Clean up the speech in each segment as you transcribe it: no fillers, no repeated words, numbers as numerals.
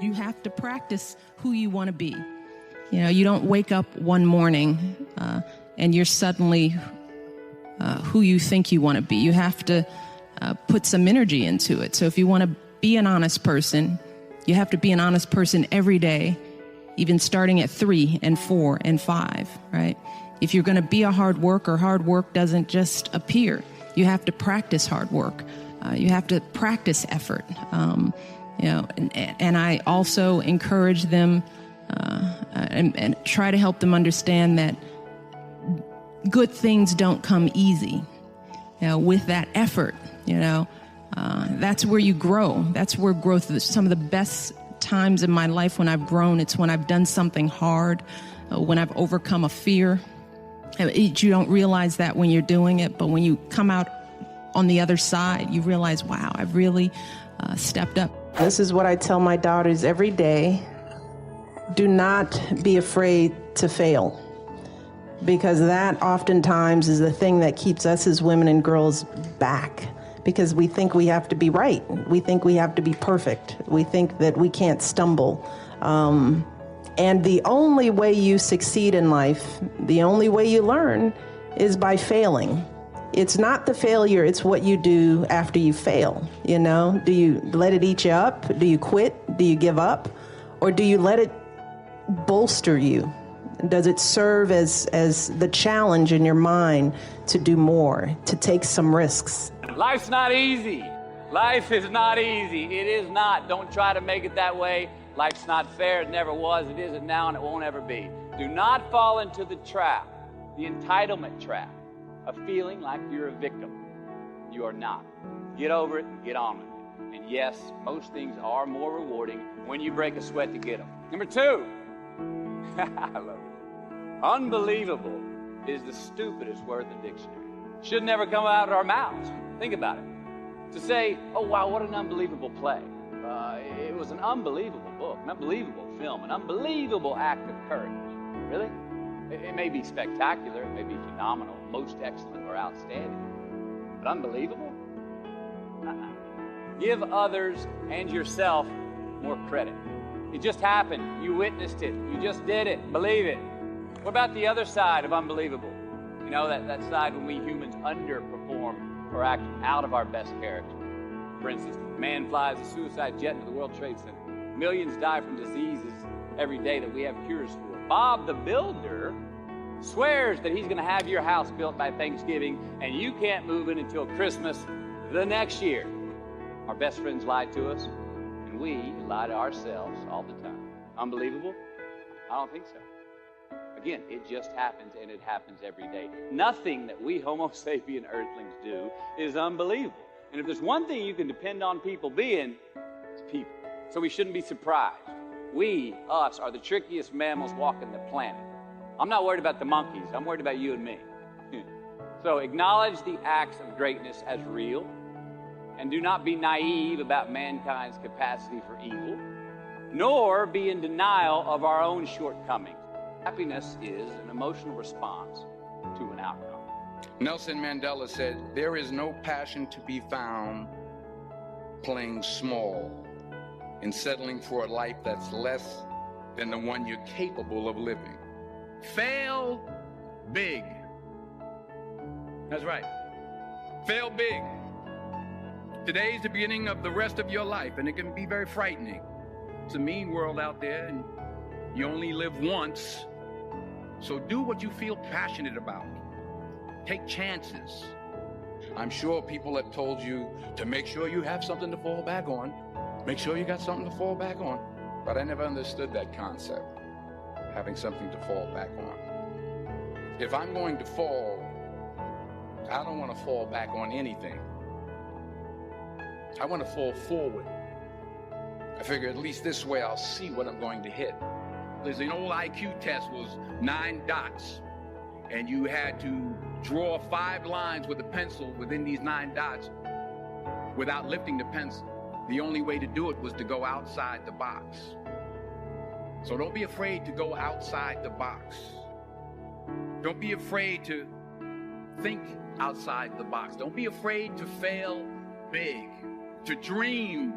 You have to practice who you want to be. You know, you don't wake up one morning and you're suddenly who you think you want to be. You have to put some energy into it. So if you want to be an honest person, you have to be an honest person every day, even starting at 3 and 4 and 5, right? If you're going to be a hard work doesn't just appear. You have to practice hard work. You have to practice effort. You know, and I also encourage them and try to help them understand that good things don't come easy. You know, with that effort, you know, that's where you grow. That's where growth is. Some of the best times in my life when I've grown, it's when I've done something hard, when I've overcome a fear. You don't realize that when you're doing it, but when you come out on the other side, you realize, wow, I've really stepped up. This is what I tell my daughters every day. Do not be afraid to fail, because that oftentimes is the thing that keeps us as women and girls back, because we think we have to be right. We think we have to be perfect. We think that we can't stumble. And the only way you succeed in life, the only way you learn is by failing. It's not the failure, it's what you do after you fail. You know, do you let it eat you up? Do you quit? Do you give up? Or do you let it bolster you? Does it serve as the challenge in your mind to do more, to take some risks? Life's not easy. Life is not easy. It is not. Don't try to make it that way. Life's not fair. It never was. It isn't now, and it won't ever be. Do not fall into the trap, the entitlement trap, of feeling like you're a victim. You are not. Get over it and get on with it. And yes, most things are more rewarding when you break a sweat to get them. Number 2, I love it. Unbelievable is the stupidest word in the dictionary. Should never come out of our mouths. Think about it. To say, oh wow, what an unbelievable play. It was an unbelievable book, an unbelievable film, an unbelievable act of courage. Really? It may be spectacular, it may be phenomenal, most excellent or outstanding, but unbelievable? Give others and yourself more credit. It just happened. You witnessed it. You just did it. Believe it. What about the other side of unbelievable? You know, that side when we humans underperform or act out of our best character. For instance, man flies a suicide jet into the World Trade Center. Millions die from diseases every day that we have cures for. Bob the Builder swears that he's going to have your house built by Thanksgiving, and you can't move in until Christmas the next year. Our best friends lie to us, and we lie to ourselves all the time. Unbelievable? I don't think so. Again, it just happens, and it happens every day. Nothing that we Homo sapien earthlings do is unbelievable. And if there's one thing you can depend on people being, it's people. So we shouldn't be surprised. We, us, are the trickiest mammals walking the planet. I'm not worried about the monkeys. I'm worried about you and me. So acknowledge the acts of greatness as real, and do not be naive about mankind's capacity for evil, nor be in denial of our own shortcomings. Happiness is an emotional response to an outcome. Nelson Mandela said, "There is no passion to be found playing small and settling for a life that's less than the one you're capable of living." Fail big. That's right. Fail big. Today's the beginning of the rest of your life, and it can be very frightening. It's a mean world out there, and you only live once. So do what you feel passionate about. Take chances. I'm sure people have told you to make sure you have something to fall back on. Make sure you got something to fall back on. But I never understood that concept, having something to fall back on. If I'm going to fall, I don't want to fall back on anything. I want to fall forward. I figure at least this way I'll see what I'm going to hit. There's an old IQ test was 9 dots, and you had to draw 5 lines with a pencil within these 9 dots without lifting the pencil. The only way to do it was to go outside the box. So don't be afraid to go outside the box. Don't be afraid to think outside the box. Don't be afraid to fail big, to dream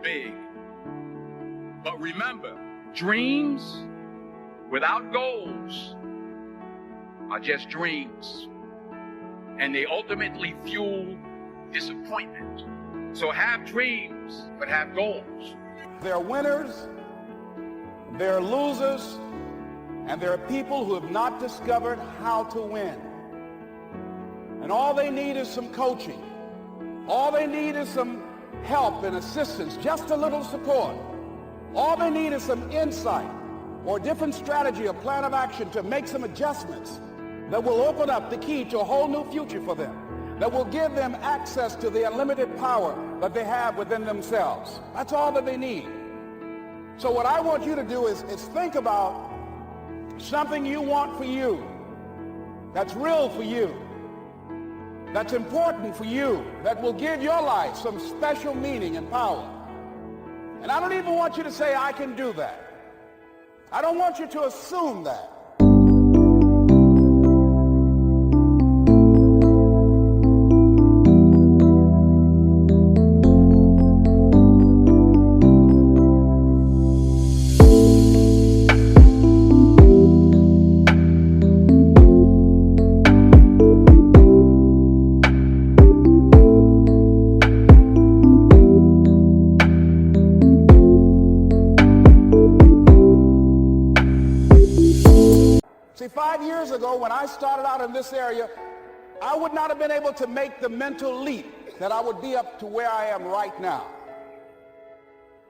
big. But remember, dreams without goals are just dreams. And they ultimately fuel disappointment. So have dreams, but have goals. There are winners, there are losers, and there are people who have not discovered how to win. And all they need is some coaching. All they need is some help and assistance, just a little support. All they need is some insight or a different strategy, a plan of action to make some adjustments that will open up the key to a whole new future for them, that will give them access to the unlimited power that they have within themselves. That's all that they need. So what I want you to do is think about something you want for you, that's real for you, that's important for you, that will give your life some special meaning and power. And I don't even want you to say, I can do that. I don't want you to assume that. See, 5 years ago, when I started out in this area, I would not have been able to make the mental leap that I would be up to where I am right now.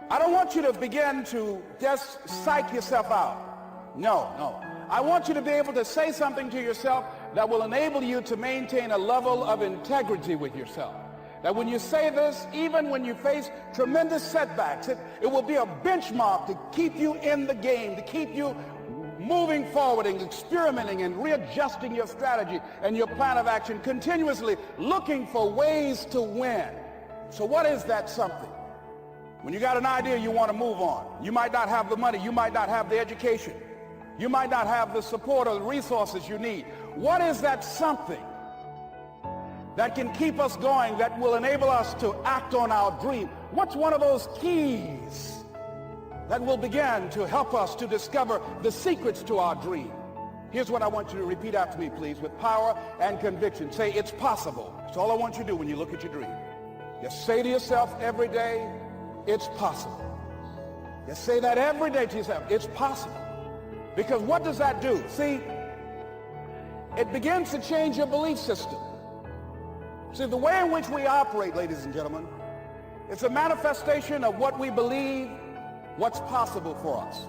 I don't want you to begin to just psych yourself out. No. I want you to be able to say something to yourself that will enable you to maintain a level of integrity with yourself. That when you say this, even when you face tremendous setbacks, it will be a benchmark to keep you in the game, to keep you moving forward and experimenting and readjusting your strategy and your plan of action, continuously looking for ways to win. So what is that something? When you got an idea you want to move on, you might not have the money, you might not have the education, you might not have the support or the resources you need. What is that something that can keep us going, that will enable us to act on our dream? What's one of those keys that will begin to help us to discover the secrets to our dream? Here's what I want you to repeat after me, please, with power and conviction. Say, it's possible. That's all I want you to do when you look at your dream. Just say to yourself every day, it's possible. Just say that every day to yourself, it's possible. Because what does that do? See, it begins to change your belief system. See, the way in which we operate, ladies and gentlemen, it's a manifestation of what we believe, what's possible for us.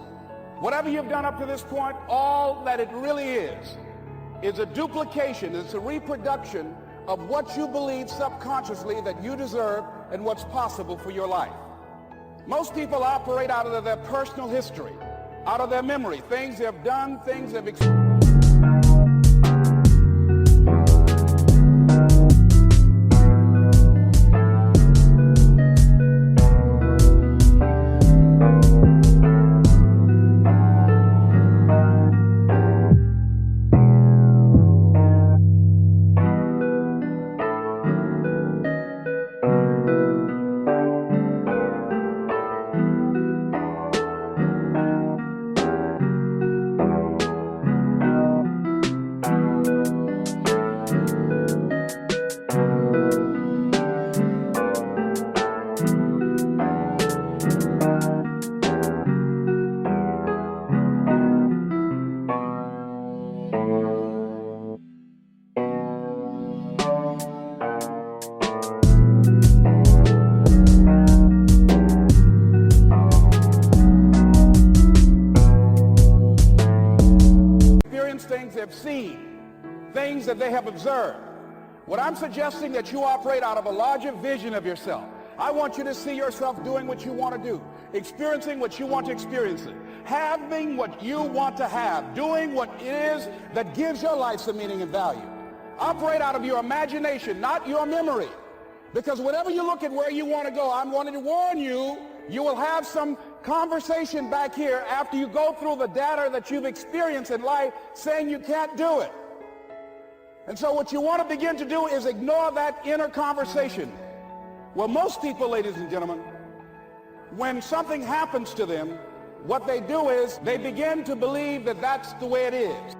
Whatever you've done up to this point, all that it really is a duplication, it's a reproduction of what you believe subconsciously that you deserve and what's possible for your life. Most people operate out of their personal history, out of their memory, things they've done, things they've experienced. Things they've seen, things that they have observed. What I'm suggesting that you operate out of a larger vision of yourself. I want you to see yourself doing what you want to do, experiencing what you want to experience, having what you want to have, doing what it is that gives your life some meaning and value. Operate out of your imagination, not your memory. Because whenever you look at where you want to go, I'm wanting to warn you, you will have some conversation back here after you go through the data that you've experienced in life saying you can't do it. And so what you want to begin to do is ignore that inner conversation. Well, most people, ladies and gentlemen, when something happens to them, what they do is they begin to believe that that's the way it is.